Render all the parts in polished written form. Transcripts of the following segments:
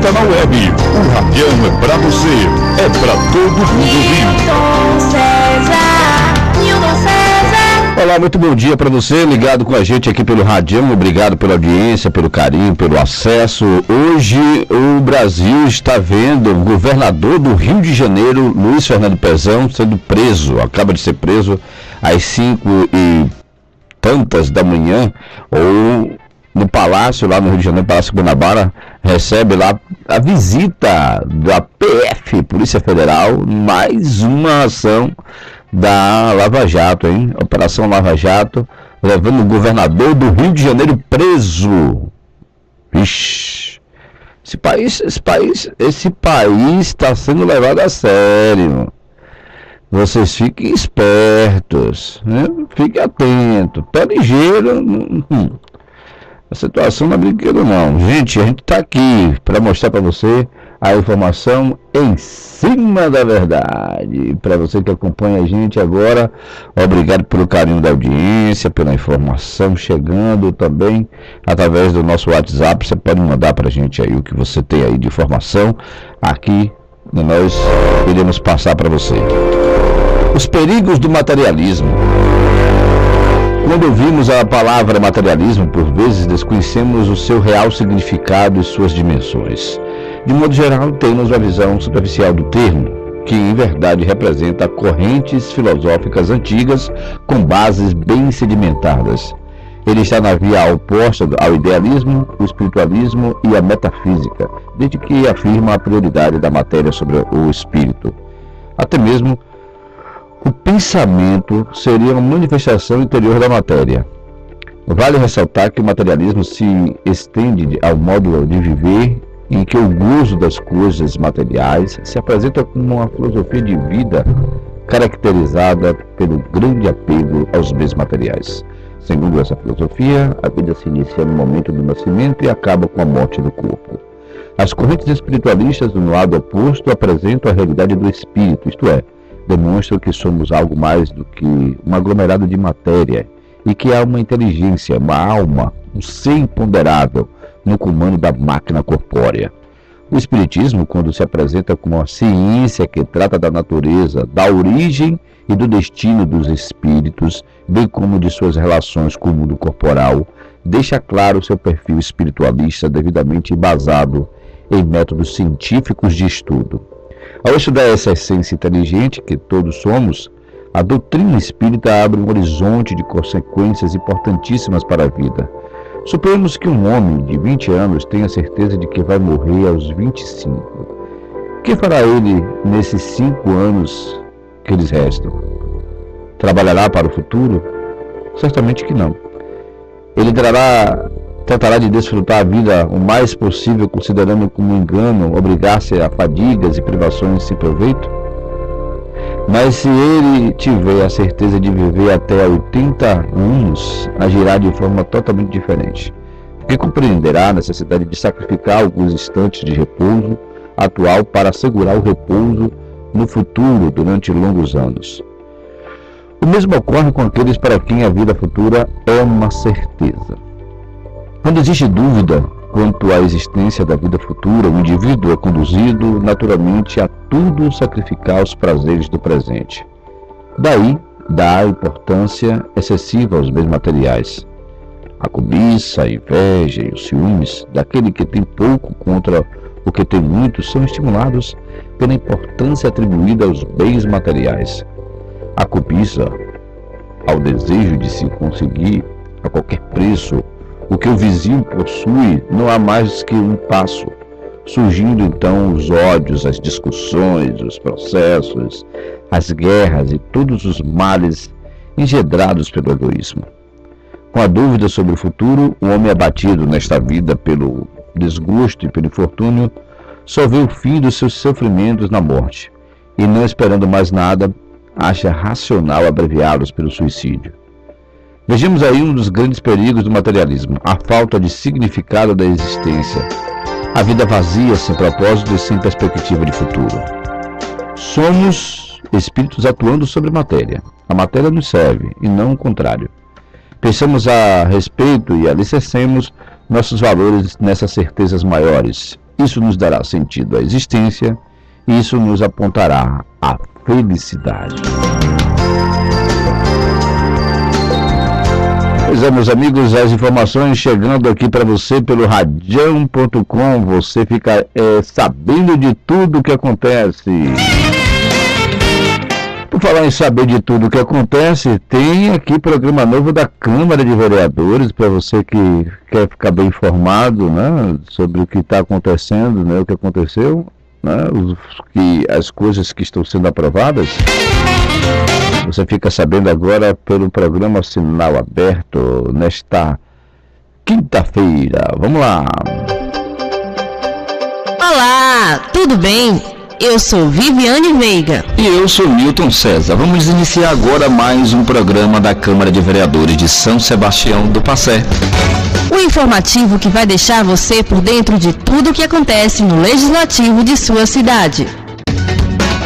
Escuta na web. O Radião é pra você. É pra todo mundo ouvir. Olá, muito bom dia para você, ligado com a gente aqui pelo Radião. Obrigado pela audiência, pelo carinho, pelo acesso. Hoje o Brasil está vendo o governador do Rio de Janeiro, Luiz Fernando Pezão, sendo preso. Acaba de ser preso às 5h da manhã, ou no Palácio, lá no Rio de Janeiro, Palácio Guanabara, recebe lá a visita da PF, Polícia Federal, mais uma ação da Lava Jato, hein? Operação Lava Jato, levando o governador do Rio de Janeiro preso. Ixi, esse país está sendo levado a sério. Vocês fiquem espertos, né? Fiquem atentos, pé ligeiro. A situação não é brinquedo não. Gente, a gente está aqui para mostrar para você a informação em cima da verdade. Para você que acompanha a gente agora, obrigado pelo carinho da audiência, pela informação chegando também através do nosso WhatsApp. Você pode mandar para a gente aí o que você tem aí de informação. Aqui nós iremos passar para você. Os perigos do materialismo. Quando ouvimos a palavra materialismo, por vezes desconhecemos o seu real significado e suas dimensões. De modo geral, temos uma visão superficial do termo, que em verdade representa correntes filosóficas antigas com bases bem sedimentadas. Ele está na via oposta ao idealismo, o espiritualismo e a metafísica, desde que afirma a prioridade da matéria sobre o espírito. Até mesmo o pensamento seria uma manifestação interior da matéria. Vale ressaltar que o materialismo se estende ao modo de viver em que o gozo das coisas materiais se apresenta como uma filosofia de vida caracterizada pelo grande apego aos bens materiais. Segundo essa filosofia, a vida se inicia no momento do nascimento e acaba com a morte do corpo. As correntes espiritualistas, no lado oposto, apresentam a realidade do espírito, isto é, demonstram que somos algo mais do que um aglomerado de matéria e que há uma inteligência, uma alma, um ser imponderável no comando da máquina corpórea. O Espiritismo, quando se apresenta como uma ciência que trata da natureza, da origem e do destino dos espíritos, bem como de suas relações com o mundo corporal, deixa claro seu perfil espiritualista devidamente embasado em métodos científicos de estudo. Ao estudar essa essência inteligente que todos somos, a doutrina espírita abre um horizonte de consequências importantíssimas para a vida. Suponhamos que um homem de 20 anos tenha certeza de que vai morrer aos 25. O que fará ele nesses 5 anos que lhes restam? Trabalhará para o futuro? Certamente que não. Ele tratará de desfrutar a vida o mais possível, considerando como um engano obrigar-se a fadigas e privações sem proveito? Mas se ele tiver a certeza de viver até 80 anos, agirá de forma totalmente diferente, porque compreenderá a necessidade de sacrificar alguns instantes de repouso atual para assegurar o repouso no futuro durante longos anos. O mesmo ocorre com aqueles para quem a vida futura é uma certeza. Quando existe dúvida quanto à existência da vida futura, o indivíduo é conduzido naturalmente a tudo sacrificar os prazeres do presente. Daí dá importância excessiva aos bens materiais. A cobiça, a inveja e os ciúmes daquele que tem pouco contra o que tem muito são estimulados pela importância atribuída aos bens materiais. A cobiça, ao desejo de se conseguir a qualquer preço o que o vizinho possui, não há mais que um passo, surgindo então os ódios, as discussões, os processos, as guerras e todos os males engendrados pelo egoísmo. Com a dúvida sobre o futuro, o homem abatido nesta vida pelo desgosto e pelo infortúnio, só vê o fim dos seus sofrimentos na morte, e não esperando mais nada, acha racional abreviá-los pelo suicídio. Vejamos aí um dos grandes perigos do materialismo, a falta de significado da existência, a vida vazia, sem propósito e sem perspectiva de futuro. Somos espíritos atuando sobre matéria. A matéria nos serve, e não o contrário. Pensamos a respeito e alicercemos nossos valores nessas certezas maiores. Isso nos dará sentido à existência, isso nos apontará à felicidade. Pois é, meus amigos, as informações chegando aqui para você pelo radião.com, você fica sabendo de tudo o que acontece. Por falar em saber de tudo o que acontece, tem aqui programa novo da Câmara de Vereadores, para você que quer ficar bem informado, né, sobre o que está acontecendo, né, o que aconteceu, né, as coisas que estão sendo aprovadas. Você fica sabendo agora pelo programa Sinal Aberto, nesta quinta-feira. Vamos lá! Olá, tudo bem? Eu sou Viviane Veiga. E eu sou Milton César. Vamos iniciar agora mais um programa da Câmara de Vereadores de São Sebastião do Passé. O informativo que vai deixar você por dentro de tudo o que acontece no Legislativo de sua cidade.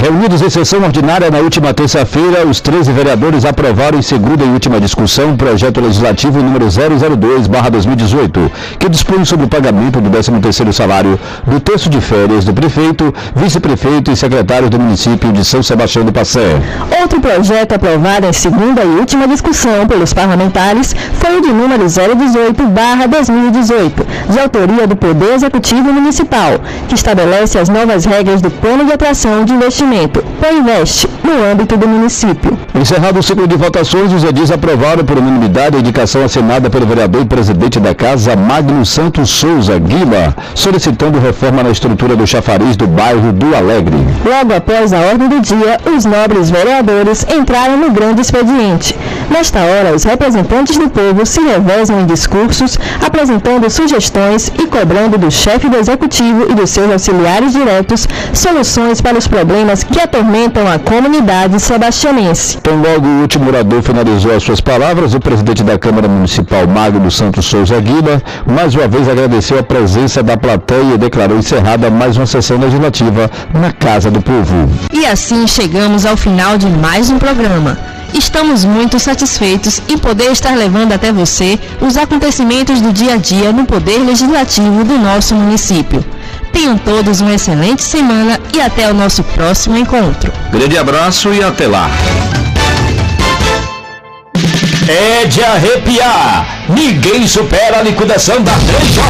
Reunidos em sessão ordinária na última terça-feira, os 13 vereadores aprovaram em segunda e última discussão o projeto legislativo número 002/2018, que dispõe sobre o pagamento do 13º salário do terço de férias do prefeito, vice-prefeito e secretário do município de São Sebastião do Passé. Outro projeto aprovado em segunda e última discussão pelos parlamentares foi o de número 018/2018, de autoria do Poder Executivo Municipal, que estabelece as novas regras do Plano de Atração de Investimento, PROINVEST, no âmbito do município. Encerrado o ciclo de votações, os edis aprovaram por unanimidade a indicação assinada pelo vereador e presidente da Casa, Magno Santos Souza Guima, solicitando reforma na estrutura do chafariz do bairro do Alegre. Logo após a ordem do dia, os nobres vereadores entraram no grande expediente. Nesta hora, os representantes do povo se revezam em discursos, apresentando sugestões e cobrando do chefe do executivo e dos seus auxiliares diretos soluções para os problemas que atormentam a comunidade sebastianense. Então, logo o último orador finalizou as suas palavras, o presidente da Câmara Municipal, Magno Santos Souza Guima, mais uma vez agradeceu a presença da plateia e declarou encerrada mais uma sessão legislativa na Casa do Povo. E assim chegamos ao final de mais um programa. Estamos muito satisfeitos em poder estar levando até você os acontecimentos do dia a dia no Poder Legislativo do nosso município. Tenham todos uma excelente semana e até o nosso próximo encontro. Grande abraço e até lá. É de arrepiar. Ninguém supera a liquidação da 3J.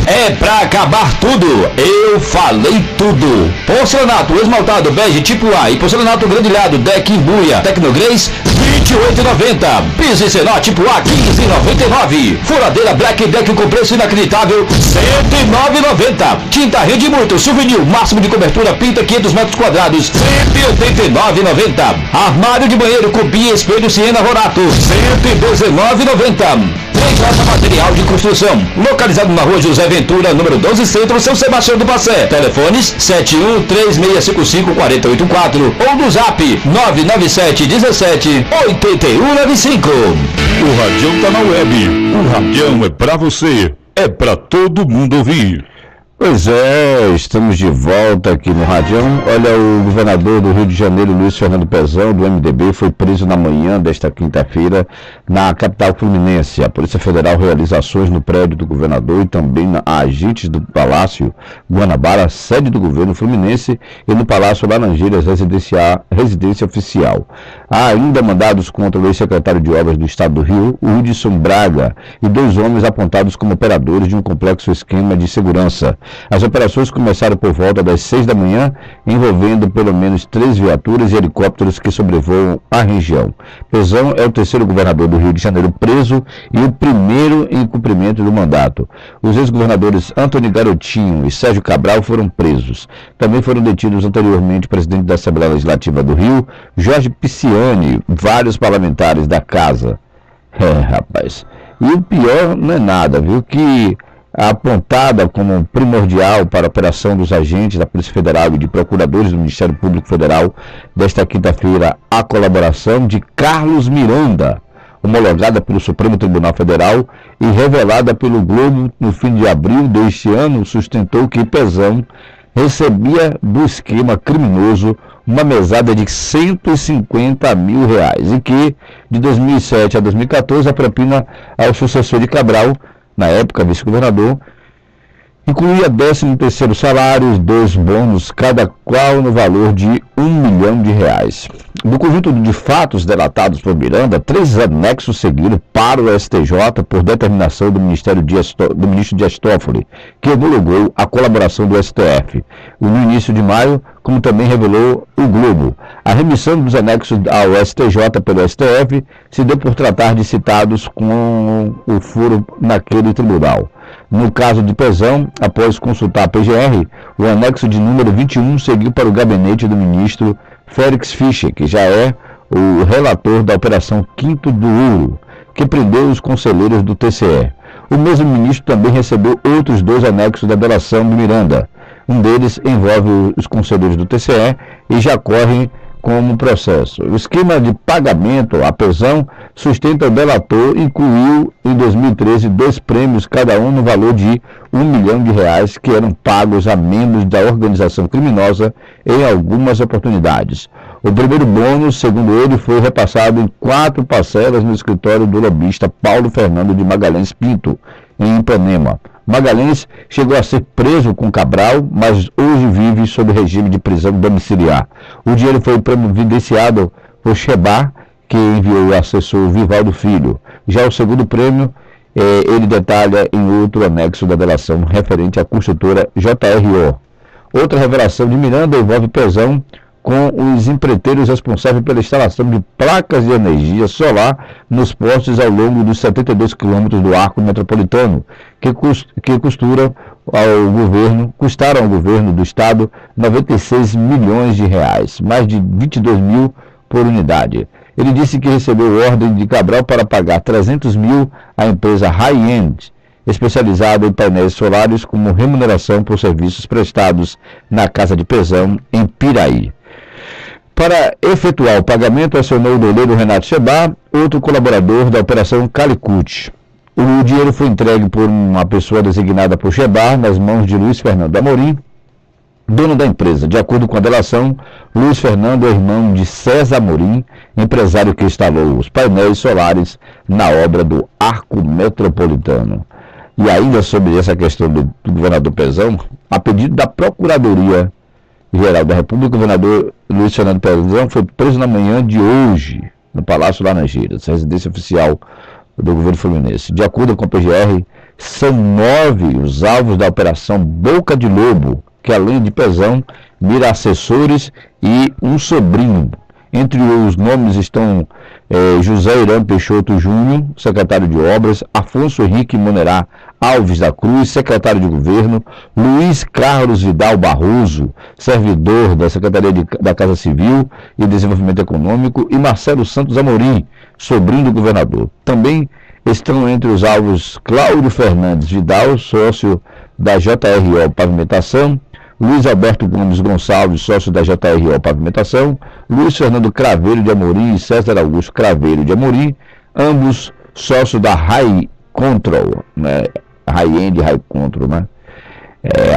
É pra acabar tudo. Eu falei tudo. Porcelanato esmaltado bege tipo A e porcelanato granilhado deck embuia Tecnograce R$28,90. Piso Senó tipo A R$15,99. Furadeira Black Deck com preço inacreditável R$109,90. Tinta rende muito souvenir máximo de cobertura pinta 500 metros quadrados R$189,90. Armário de banheiro com pia espelho Siena Rorato R$119,90. 3J Material de Construção, localizado na rua José Ventura, número 12, Centro, São Sebastião do Passé. Telefones 7136554884 ou do Zap 997178195. O Radião tá na web. O Radião é pra você. É pra todo mundo ouvir. Pois é, estamos de volta aqui no Radião. Olha, o governador do Rio de Janeiro, Luiz Fernando Pezão, do MDB, foi preso na manhã desta quinta-feira na capital fluminense. A Polícia Federal realiza ações no prédio do governador e também a agentes do Palácio Guanabara, sede do governo fluminense, e no Palácio Laranjeiras, residência oficial. Há ainda mandados contra o ex-secretário de Obras do Estado do Rio, Hudson Braga, e 2 homens apontados como operadores de um complexo esquema de segurança. As operações começaram por volta das 6 da manhã, envolvendo pelo menos 3 viaturas e helicópteros que sobrevoam a região. Pezão é o 3º governador do Rio de Janeiro preso e o primeiro em cumprimento do mandato. Os ex-governadores Antony Garotinho e Sérgio Cabral foram presos. Também foram detidos anteriormente o presidente da Assembleia Legislativa do Rio, Jorge Pisciani, vários parlamentares da casa. Rapaz. E o pior não é nada, viu? Que apontada como primordial para a operação dos agentes da Polícia Federal e de procuradores do Ministério Público Federal desta quinta-feira, a colaboração de Carlos Miranda, homologada pelo Supremo Tribunal Federal e revelada pelo Globo no fim de abril deste ano, sustentou que Pezão recebia do esquema criminoso uma mesada de R$150 mil e que, de 2007 a 2014, a propina ao sucessor de Cabral, na época vice-governador, Incluía 13º salário, 2 bônus, cada qual no valor de R$ 1 milhão. Do conjunto de fatos delatados por Miranda, 3 anexos seguiram para o STJ por determinação do ministro Dias Toffoli, que homologou a colaboração do STF. No início de maio, como também revelou o Globo, a remissão dos anexos ao STJ pelo STF se deu por tratar de citados com o foro naquele tribunal. No caso de Pezão, após consultar a PGR, o anexo de número 21 seguiu para o gabinete do ministro Félix Fischer, que já é o relator da Operação Quinto do Ouro, que prendeu os conselheiros do TCE. O mesmo ministro também recebeu outros 2 anexos da delação de Miranda. Um deles envolve os conselheiros do TCE e já corre como processo. O esquema de pagamento à Pezão sustenta o delator incluiu em 2013 2 prêmios, cada um no valor de R$ 1 milhão, que eram pagos a membros da organização criminosa em algumas oportunidades. O primeiro bônus, segundo ele, foi repassado em 4 parcelas no escritório do lobista Paulo Fernando de Magalhães Pinto, em Ipanema. Magalhães chegou a ser preso com Cabral, mas hoje vive sob regime de prisão domiciliar. O dinheiro foi providenciado por Chebar, que enviou o assessor Vivaldo Filho. Já o segundo prêmio, ele detalha em outro anexo da delação referente à construtora JRO. Outra revelação de Miranda envolve Pezão com os empreiteiros responsáveis pela instalação de placas de energia solar nos postes ao longo dos 72 quilômetros do arco metropolitano, que custaram ao governo do estado R$ 96 milhões, mais de 22 mil por unidade. Ele disse que recebeu ordem de Cabral para pagar 300 mil à empresa High-End, especializada em painéis solares, como remuneração por serviços prestados na casa de Pezão, em Piraí. Para efetuar o pagamento, acionou o doleiro Renato Chebar, outro colaborador da Operação Calicut. O dinheiro foi entregue por uma pessoa designada por Chebar nas mãos de Luiz Fernando Amorim, dono da empresa. De acordo com a delação, Luiz Fernando é irmão de César Amorim, empresário que instalou os painéis solares na obra do Arco Metropolitano. E ainda sobre essa questão do governador Pezão, a pedido da Procuradoria-Geral da República, o governador Luiz Fernando Pezão foi preso na manhã de hoje, no Palácio Laranjeiras, residência oficial do governo fluminense. De acordo com a PGR, são 9 os alvos da Operação Boca de Lobo, que além de Pezão, mira assessores e um sobrinho. Entre os nomes estão José Irã Peixoto Júnior, secretário de Obras, Afonso Henrique Monerá Alves da Cruz, secretário de Governo, Luiz Carlos Vidal Barroso, servidor da Secretaria da Casa Civil e Desenvolvimento Econômico, e Marcelo Santos Amorim, sobrinho do governador. Também estão entre os alvos Cláudio Fernandes Vidal, sócio da JRO Pavimentação, Luiz Alberto Gomes Gonçalves, sócio da JRO Pavimentação, Luiz Fernando Craveiro de Amorim e César Augusto Craveiro de Amorim, ambos sócios da High Control, né? High-End, High Control, né?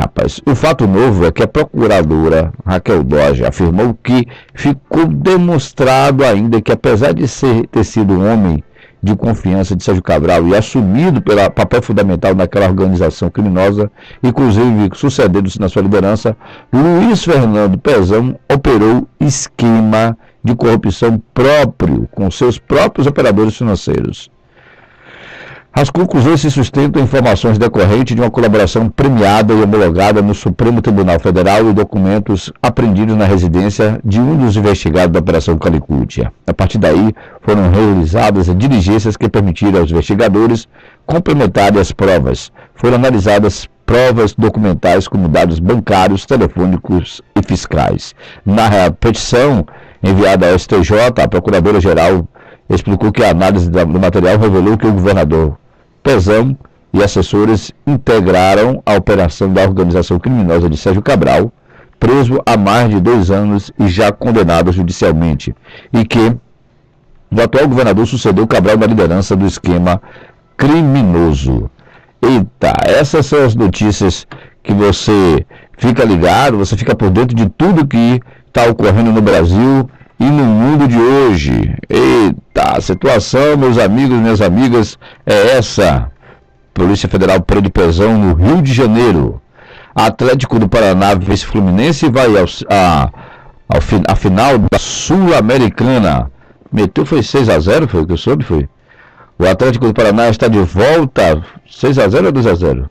Rapaz, o fato novo é que a procuradora Raquel Doge afirmou que ficou demonstrado ainda que, apesar de ter sido um homem de confiança de Sérgio Cabral e assumido pelo papel fundamental naquela organização criminosa, inclusive sucedendo-se na sua liderança, Luiz Fernando Pezão operou esquema de corrupção próprio com seus próprios operadores financeiros. As conclusões se sustentam em informações decorrentes de uma colaboração premiada e homologada no Supremo Tribunal Federal e documentos apreendidos na residência de um dos investigados da Operação Calicut. A partir daí, foram realizadas diligências que permitiram aos investigadores complementarem as provas. Foram analisadas provas documentais como dados bancários, telefônicos e fiscais. Na petição enviada ao STJ, a Procuradora-Geral explicou que a análise do material revelou que o governador Pezão e assessores integraram a operação da organização criminosa de Sérgio Cabral, preso há mais de 2 anos e já condenado judicialmente, e que o atual governador sucedeu Cabral na liderança do esquema criminoso. Eita, essas são as notícias que você fica ligado, você fica por dentro de tudo que está ocorrendo no Brasil e no mundo de hoje. Eita, a situação, meus amigos, minhas amigas, é essa. Polícia Federal prende prisão no Rio de Janeiro. Atlético do Paraná vence Fluminense e vai à final da Sul-Americana. Meteu, foi 6-0, foi o que eu soube, foi? O Atlético do Paraná está de volta, 6-0 ou 2-0?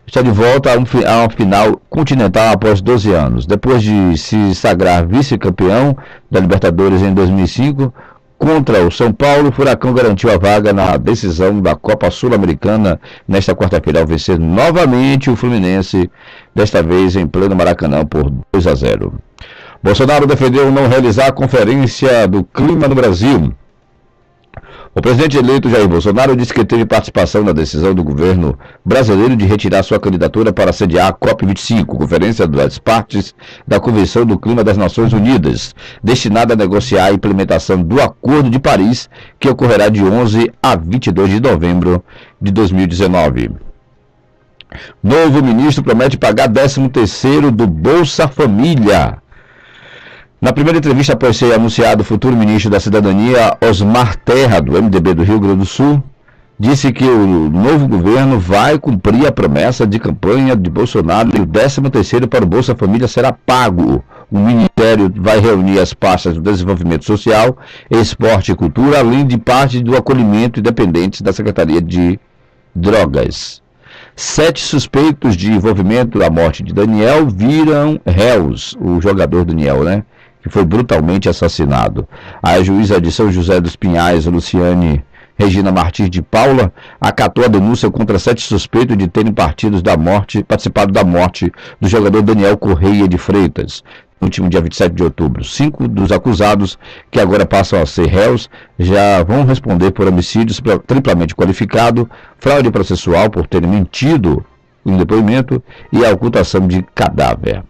Está de volta a uma final continental após 12 anos. Depois de se sagrar vice-campeão da Libertadores em 2005, contra o São Paulo, o Furacão garantiu a vaga na decisão da Copa Sul-Americana nesta quarta-feira, ao vencer novamente o Fluminense, desta vez em pleno Maracanã, por 2-0. Bolsonaro defendeu não realizar a conferência do clima no Brasil. O presidente eleito Jair Bolsonaro disse que teve participação na decisão do governo brasileiro de retirar sua candidatura para sediar a COP25, Conferência das Partes da Convenção do Clima das Nações Unidas, destinada a negociar a implementação do Acordo de Paris, que ocorrerá de 11 a 22 de novembro de 2019. Novo ministro promete pagar 13º do Bolsa Família. Na primeira entrevista após ser anunciado, o futuro ministro da Cidadania, Osmar Terra, do MDB do Rio Grande do Sul, disse que o novo governo vai cumprir a promessa de campanha de Bolsonaro e o 13º para o Bolsa Família será pago. O Ministério vai reunir as pastas do Desenvolvimento Social, Esporte e Cultura, além de parte do acolhimento e dependentes da Secretaria de Drogas. 7 suspeitos de envolvimento na morte de Daniel viram réus, o jogador Daniel, né? Que foi brutalmente assassinado. A juíza de São José dos Pinhais, Luciane Regina Martins de Paula, acatou a denúncia contra 7 suspeitos de terem participado da morte do jogador Daniel Correia de Freitas, no último dia 27 de outubro. 5 dos acusados, que agora passam a ser réus, já vão responder por homicídios triplamente qualificado, fraude processual por terem mentido em depoimento e a ocultação de cadáver.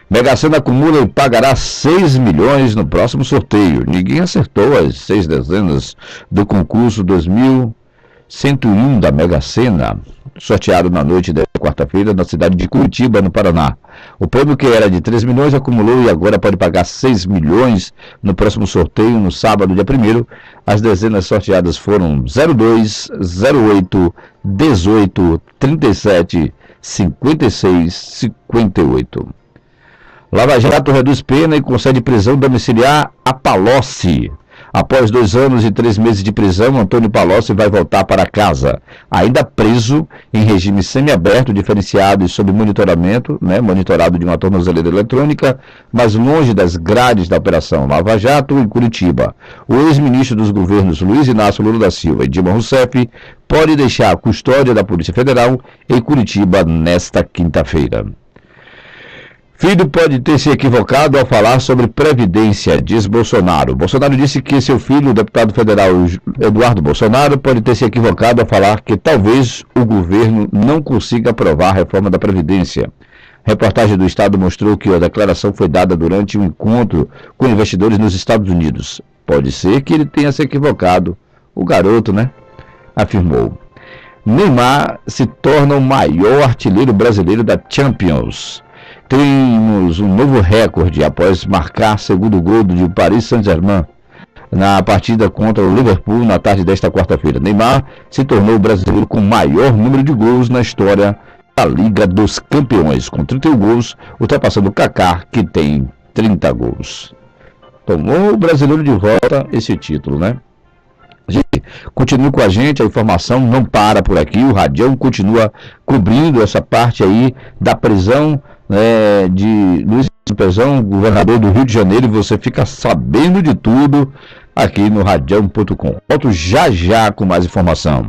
Mega Sena acumula e pagará 6 milhões no próximo sorteio. Ninguém acertou as 6 dezenas do concurso 2101 da Mega Sena, sorteado na noite desta quarta-feira na cidade de Curitiba, no Paraná. O prêmio, que era de 3 milhões, acumulou e agora pode pagar 6 milhões no próximo sorteio, no sábado, dia 1º. As dezenas sorteadas foram 02, 08, 18, 37, 56, 58. Lava Jato reduz pena e concede prisão domiciliar a Palocci. Após 2 anos e 3 meses de prisão, Antônio Palocci vai voltar para casa, ainda preso em regime semiaberto, diferenciado e sob monitoramento, monitorado de uma tornozeleira eletrônica, mas longe das grades da Operação Lava Jato em Curitiba. O ex-ministro dos governos Luiz Inácio Lula da Silva e Dilma Rousseff pode deixar a custódia da Polícia Federal em Curitiba nesta quinta-feira. Filho pode ter se equivocado ao falar sobre Previdência, diz Bolsonaro. Bolsonaro disse que seu filho, o deputado federal Eduardo Bolsonaro, pode ter se equivocado ao falar que talvez o governo não consiga aprovar a reforma da Previdência. A reportagem do Estado mostrou que a declaração foi dada durante um encontro com investidores nos Estados Unidos. Pode ser que ele tenha se equivocado. O garoto, afirmou. Neymar se torna o maior artilheiro brasileiro da Champions. Temos um novo recorde após marcar segundo gol do Paris Saint-Germain na partida contra o Liverpool na tarde desta quarta-feira. Neymar se tornou o brasileiro com maior número de gols na história da Liga dos Campeões, com 31 gols, ultrapassando o Kaká, que tem 30 gols. Tomou o brasileiro de volta esse título, Gente, continue com a gente, a informação não para por aqui, o Radião continua cobrindo essa parte aí da prisão de Luiz Pezão, governador do Rio de Janeiro, e você fica sabendo de tudo aqui no Radião.com. Volto já com mais informação.